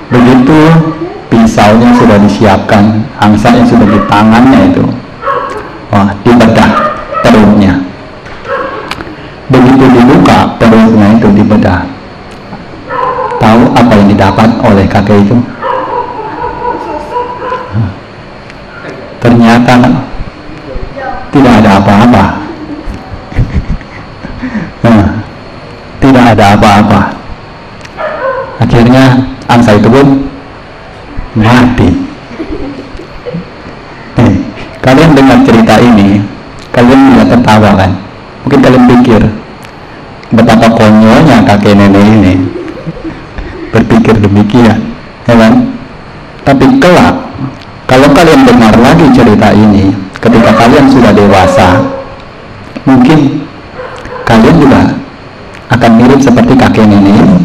Begitu pisaunya sudah disiapkan, angsa yang sudah di tangannya itu, wah, dibedah perutnya. Begitu dibuka perutnya itu dibedah, tahu apa yang didapat oleh kakek itu? Ternyata tidak ada apa-apa. Tidak ada apa-apa. Akhirnya angsa itu pun mati. Kalian dengar cerita ini, kalian juga tertawa kan? Mungkin kalian pikir betapa konyolnya kakek nenek ini berpikir demikian, ya kan? Tapi kelak, kalau kalian dengar lagi cerita ini, ketika kalian sudah dewasa, mungkin kalian juga akan mirip seperti kakek nenek ini.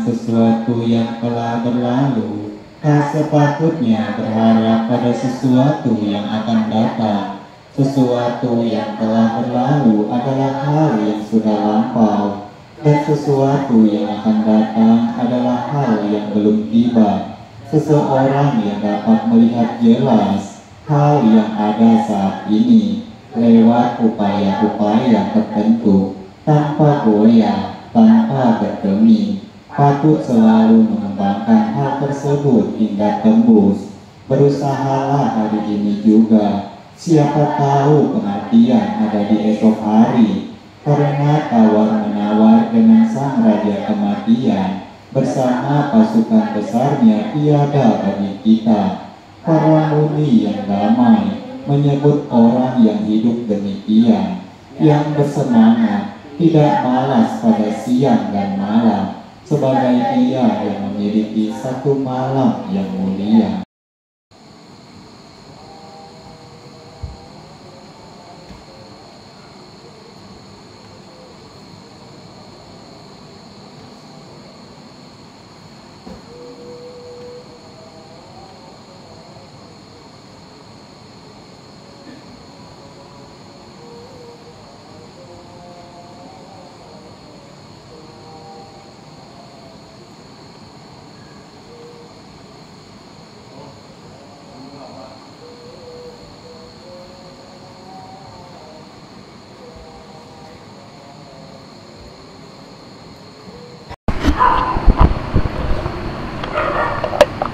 Sesuatu yang telah berlalu, tak sepatutnya berharap pada sesuatu yang akan datang. Sesuatu yang telah berlalu adalah hal yang sudah lampau, dan sesuatu yang akan datang adalah hal yang belum tiba. Seseorang yang dapat melihat jelas hal yang ada saat ini lewat upaya-upaya tertentu, tanpa goyah, tanpa bergeming, patut selalu mengembangkan hal tersebut hingga tembus. Berusahalah hari ini juga. Siapa tahu kematian ada di esok hari. Karena tawar-menawar dengan sang raja kematian bersama pasukan besarnya tiada bagi kita. Para muni yang damai menyebut orang yang hidup demikian, yang bersemangat, tidak malas pada siang dan malam, sebagai dia yang memiliki satu malam yang mulia.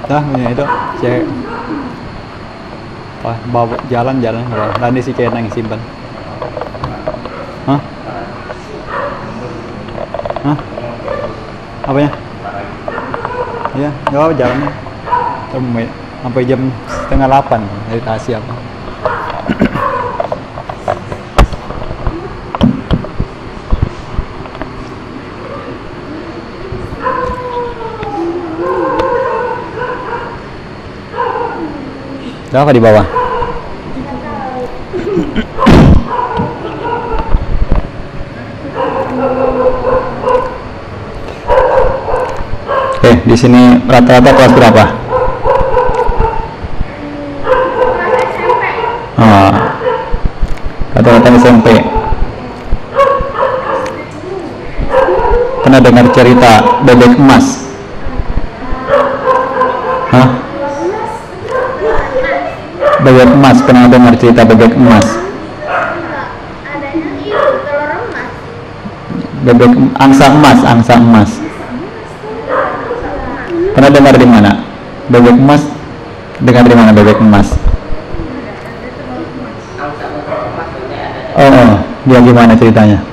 Dah punya itu cek bawa jalan-jalan dan di si kenang simpan. Hah? Hah? Apanya? Ya, nggak apa jalannya. Sampai jam 7:30 dari Tasya apa? Apa di bawah? Di sini rata-rata kelas berapa? Oh, rata-rata SMP. Pernah dengar cerita bebek emas? Hah? Bebek emas, pernah dengar cerita bebek emas? Bebek angsa emas. Pernah dengar di mana? Bebek emas? Dengar di mana bebek emas? Oh, dia gimana ceritanya?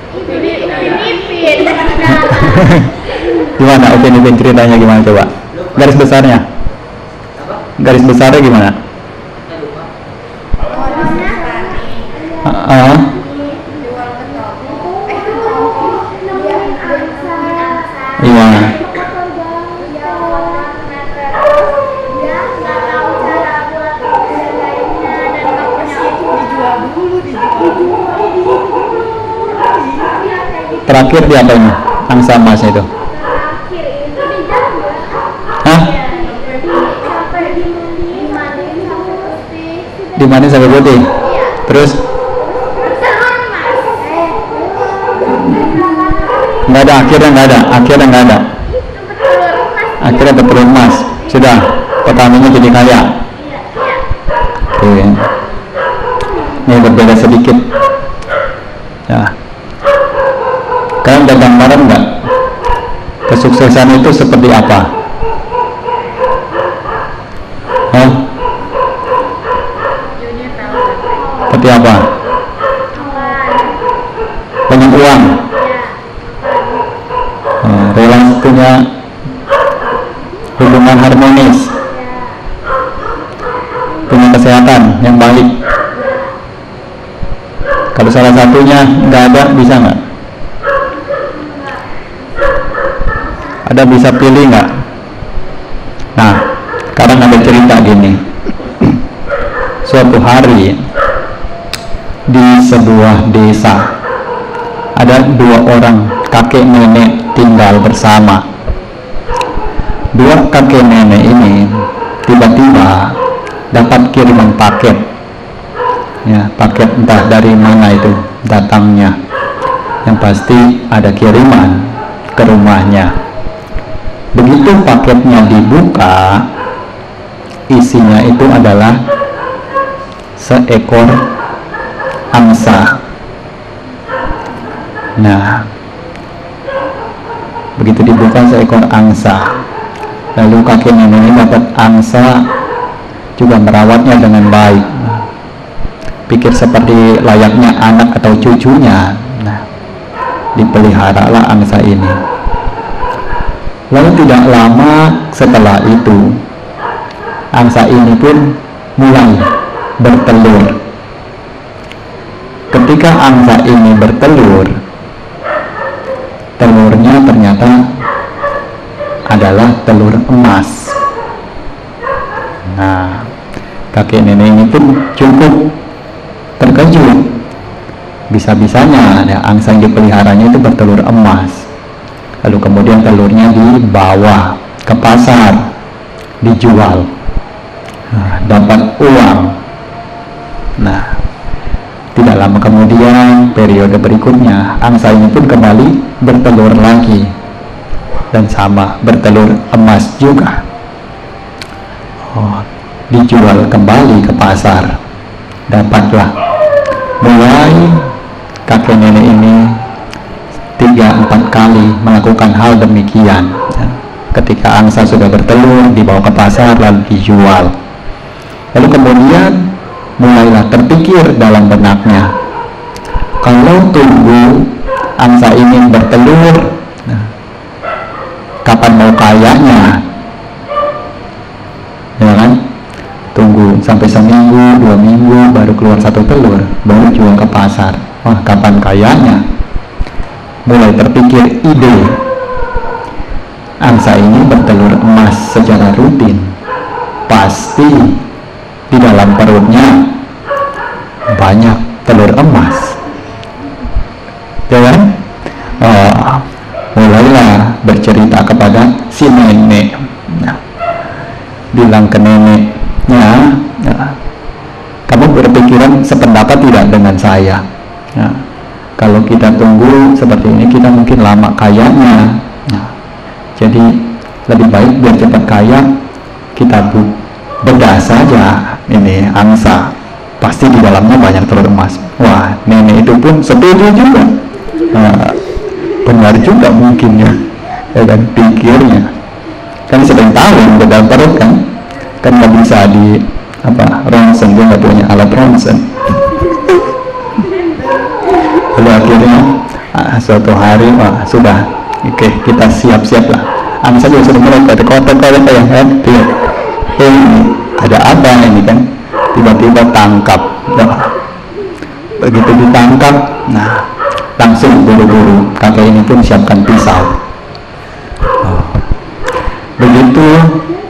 Gimana? Oke, Upin ceritanya gimana coba? Garis besarnya? Garis besarnya gimana? Iya. Terakhir di apa ini? Angsa emasnya itu? Hah? Dimanin sampai putih. Terus? Nggak ada, akhirnya nggak ada. Akhirnya bertelur emas. Sudah, petaninya jadi kaya. Oke. Ini berbeda sedikit. Ya. Kalian ada gambaran nggak? Kesuksesan itu seperti apa? Hah? Seperti apa? Banyak uang. Relasi punya hubungan harmonis, punya kesehatan yang baik. Kalau salah satunya nggak ada, bisa nggak? Ada bisa pilih nggak? Nah, sekarang ada cerita gini. Suatu hari di sebuah desa ada dua orang kakek nenek tinggal bersama. Dua kakek nenek ini tiba-tiba dapat kiriman paket. Ya, paket entah dari mana itu datangnya. Yang pasti ada kiriman ke rumahnya. Begitu paketnya dibuka, isinya itu adalah seekor angsa. Nah, begitu dibuka seekor angsa, lalu kakek nenek ini dapat angsa, juga merawatnya dengan baik, pikir seperti layaknya anak atau cucunya. Nah, dipeliharalah angsa ini. Lalu tidak lama setelah itu, angsa ini pun mulai bertelur. Ketika angsa ini bertelur, telurnya ternyata adalah telur emas. Nah, kakek nenek ini pun cukup terkejut. Bisa-bisanya ada angsa yang dipeliharanya itu bertelur emas. Lalu kemudian telurnya dibawa ke pasar, dijual, dapat uang. Nah, tidak lama kemudian, periode berikutnya, angsa ini pun kembali bertelur lagi, dan sama bertelur emas juga. Dijual kembali ke pasar, dapatlah. Mulai kakek nenek ini 3-4 kali melakukan hal demikian. Ketika angsa sudah bertelur, dibawa ke pasar lalu dijual. Lalu kemudian mulailah terpikir dalam benaknya, kalau tunggu angsa ini bertelur, kapan mau kayanya? Ya kan? Tunggu sampai seminggu, 2 minggu baru keluar 1 telur, baru jual ke pasar. Wah, kapan kayanya? Mulai terpikir ide, angsa ini bertelur emas secara rutin, pasti di dalam perutnya banyak telur emas, ya kan? Mulailah bercerita kepada si nenek. Nah, bilang ke neneknya, kamu berpikiran sependapat tidak dengan saya? Nah, kalau kita tunggu seperti ini kita mungkin lama kayanya. Nah, jadi lebih baik biar cepat kaya kita bedah saja ini angsa, pasti di dalamnya banyak telur emas. Wah, nenek itu pun setuju juga. Benar juga mungkin ya kan pikirnya, kan sering tahu yang bedah perut kan nggak bisa di ronsen, dia nggak punya alat ronsen. Lalu akhirnya suatu hari sudah, oke, kita siap-siap lah. Angsa juga sudah mulai kotak-kotak yang happy. Ada apa ini kan? Tiba-tiba tangkap. Begitu ditangkap, nah langsung buru-buru kakek ini pun siapkan pisau. Begitu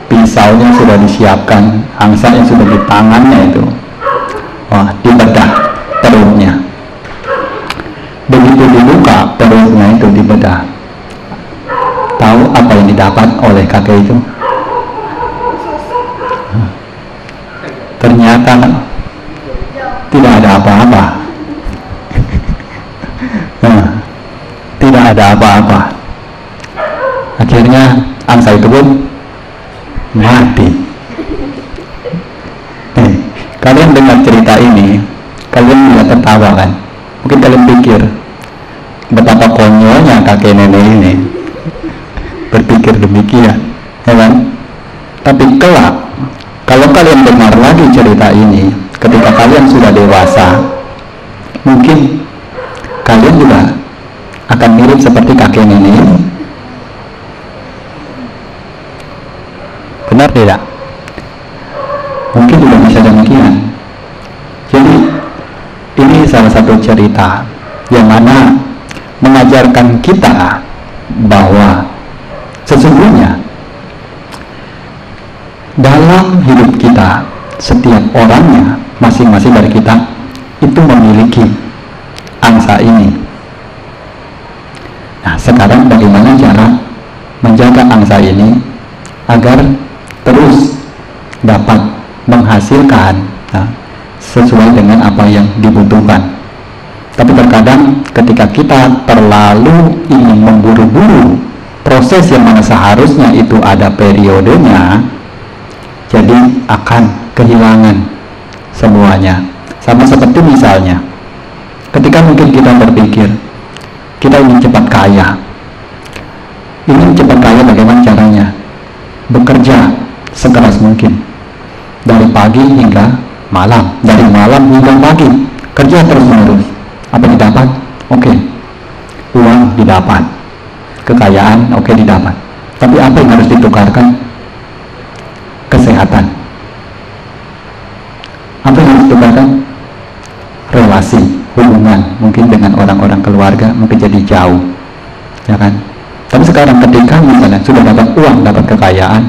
pisaunya sudah disiapkan, angsa yang sudah di tangannya itu, dibedah perutnya. Begitu dibuka perutnya itu dibedah, tahu apa yang didapat oleh kakek itu? Ternyata tidak ada apa-apa. Tidak ada apa-apa. Akhirnya angsa itu pun mati. Kalian dengar cerita ini, kalian tidak tertawa kan? Mungkin kalian pikir betapa konyolnya kakek nenek ini berpikir demikian, ya kan? Tapi kelak, kalau kalian dengar lagi cerita ini, ketika kalian sudah dewasa, mungkin kalian juga akan mirip seperti kakek nenek ini. Benar tidak? Mungkin juga bisa demikian. Jadi ini salah satu cerita yang mana mengajarkan kita bahwa sesungguhnya dalam hidup kita, setiap orangnya, masing-masing dari kita itu memiliki angsa ini. Nah, sekarang bagaimana cara menjaga angsa ini agar terus dapat menghasilkan sesuai dengan apa yang dibutuhkan. Tapi terkadang ketika kita terlalu ingin memburu-buru proses yang mana seharusnya itu ada periodenya, jadi akan kehilangan semuanya. Sama seperti misalnya ketika mungkin kita berpikir kita ingin cepat kaya. Ingin cepat kaya bagaimana caranya? Bekerja sekeras mungkin dari pagi hingga malam, dari malam hingga pagi, kerja terus menerus. Apa didapat? Oke, uang didapat, kekayaan didapat. Tapi apa yang harus ditukarkan? Kesehatan. Apa yang harus ditukarkan? Relasi, hubungan, mungkin dengan orang-orang keluarga mungkin jadi jauh, ya kan? Tapi sekarang ketika misalnya sudah dapat uang, dapat kekayaan,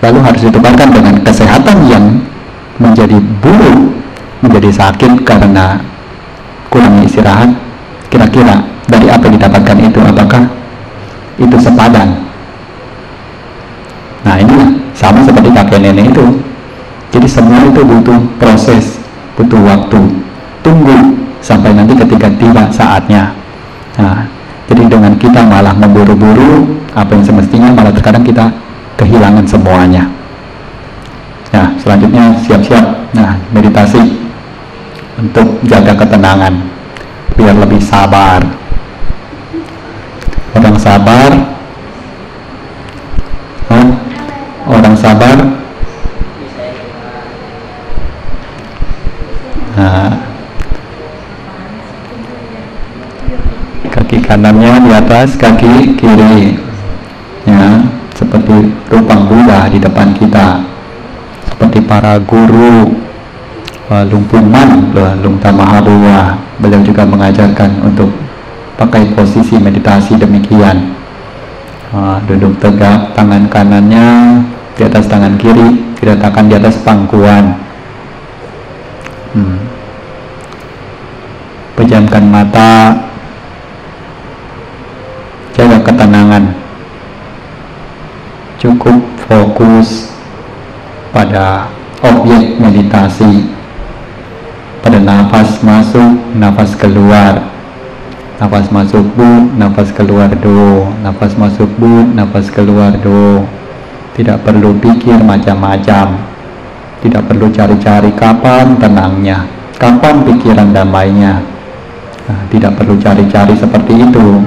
lalu harus ditukarkan dengan kesehatan yang menjadi buruk, menjadi sakit karena kurang istirahat. Kira-kira dari apa yang didapatkan itu, apakah itu sepadan? Nah, ini sama seperti kakek nenek itu. Jadi semua itu butuh proses, butuh waktu. Tunggu sampai nanti ketika tiba saatnya. Nah, jadi dengan kita malah memburu-buru apa yang semestinya, malah terkadang kita kehilangan semuanya. Nah, selanjutnya siap-siap. Nah, meditasi untuk jaga ketenangan biar lebih sabar. Orang sabar, orang sabar, kaki kanannya di atas kaki kiri, ya, seperti rupang Buddha di depan kita, seperti para guru. Lumpuman, Lungta Mahabua, beliau juga mengajarkan untuk pakai posisi meditasi demikian. Duduk tegak, tangan kanannya di atas tangan kiri, diletakkan di atas pangkuan. Pejamkan mata, jaga ketenangan, cukup fokus pada objek meditasi, pada nafas masuk, nafas keluar, nafas masuk bud, nafas keluar do, nafas masuk bud, nafas keluar do. Tidak perlu pikir macam-macam, tidak perlu cari-cari kapan tenangnya, kapan pikiran damainya. Nah, tidak perlu cari-cari seperti itu,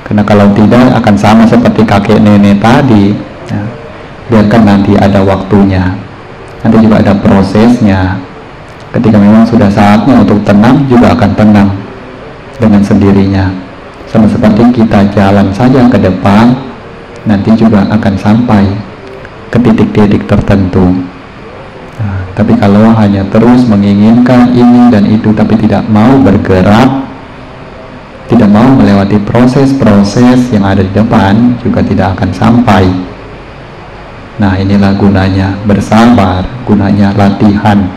karena kalau tidak akan sama seperti kakek nenek tadi. Nah, biarkan nanti ada waktunya, nanti juga ada prosesnya. Ketika memang sudah saatnya untuk tenang, juga akan tenang dengan sendirinya. Sama seperti kita jalan saja ke depan, nanti juga akan sampai ke titik-titik tertentu. Nah, tapi kalau hanya terus menginginkan ini dan itu tapi tidak mau bergerak, tidak mau melewati proses-proses yang ada di depan, juga tidak akan sampai. Nah, inilah gunanya bersabar, gunanya latihan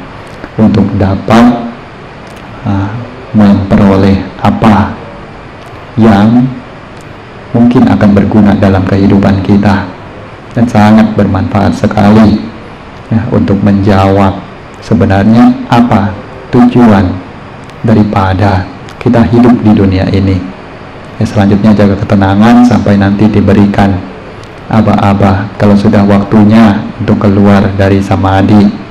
untuk dapat memperoleh apa yang mungkin akan berguna dalam kehidupan kita, dan sangat bermanfaat sekali ya, untuk menjawab sebenarnya apa tujuan daripada kita hidup di dunia ini. Ya, selanjutnya jaga ketenangan sampai nanti diberikan aba-aba kalau sudah waktunya untuk keluar dari samadhi.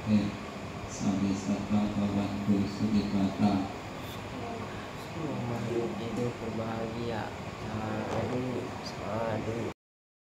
Sabi Saka Bhavantu Sugipata. Makhluk hidup berbahagia. Sadu, sadu.